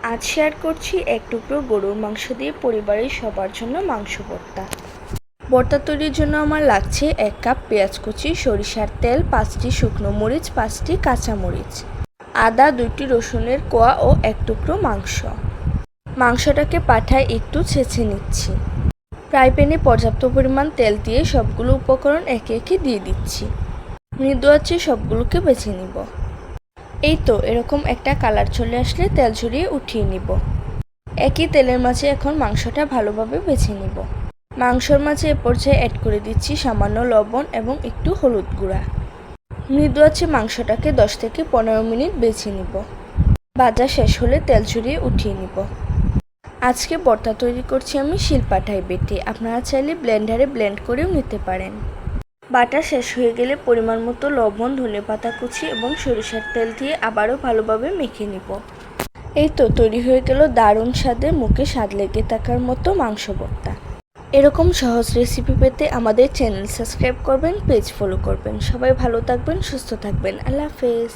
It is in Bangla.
আজ শেয়ার করছি এক টুকরো গরুর মাংস দিয়ে পরিবারের সবার জন্য মাংস ভর্তা। ভর্তা তৈরির জন্য আমার লাগছে 1 কাপ পেঁয়াজ কুচি, সরিষার তেল, 5টি শুকনো মরিচ, 5টি কাঁচামরিচ, আদা, 2টি রসুনের কোয়া ও 1 টুকরো মাংস। মাংসটাকে পাটায় একটু ছেঁচে নিচ্ছি। ফ্রাই প্যানে পর্যাপ্ত পরিমাণ তেল দিয়ে সবগুলো উপকরণ একে একে দিয়ে দিচ্ছি। মৃদু আঁচে সবগুলোকে বেছে নিব। এই তো এরকম একটা কালার চলে আসলে তেল ঝরিয়ে উঠিয়ে নিব। একই তেলের মাঝে এখন মাংসটা ভালোভাবে বেছে নিব। মাংসর মাঝে এ পর্যায়ে অ্যাড করে দিচ্ছি সামান্য লবণ এবং একটু হলুদ গুঁড়া। মৃদু আঁচে মাংসটাকে 10 থেকে 15 মিনিট বেছে নিব। ভাজা শেষ হলে তেল ঝরিয়ে উঠিয়ে নিব। আজকে ভর্তা তৈরি করছি আমি শিলপাটায় বেটে, আপনারা চাইলে ব্লেন্ডারে ব্লেন্ড করেও নিতে পারেন। বাটা শেষ হয়ে গেলে পরিমাণ মতো লবণ, ধনেপাতা কুচি এবং সরিষার তেল দিয়ে আবারও ভালোভাবে মেখে নিব। এই তো তৈরি হয়ে গেল দারুণ স্বাদের, মুখে স্বাদ লেগে থাকার মতো মাংস ভর্তা। এরকম সহজ রেসিপি পেতে আমাদের চ্যানেল সাবস্ক্রাইব করবেন, পেজ ফলো করবেন। সবাই ভালো থাকবেন, সুস্থ থাকবেন। আল্লাহ হাফেজ।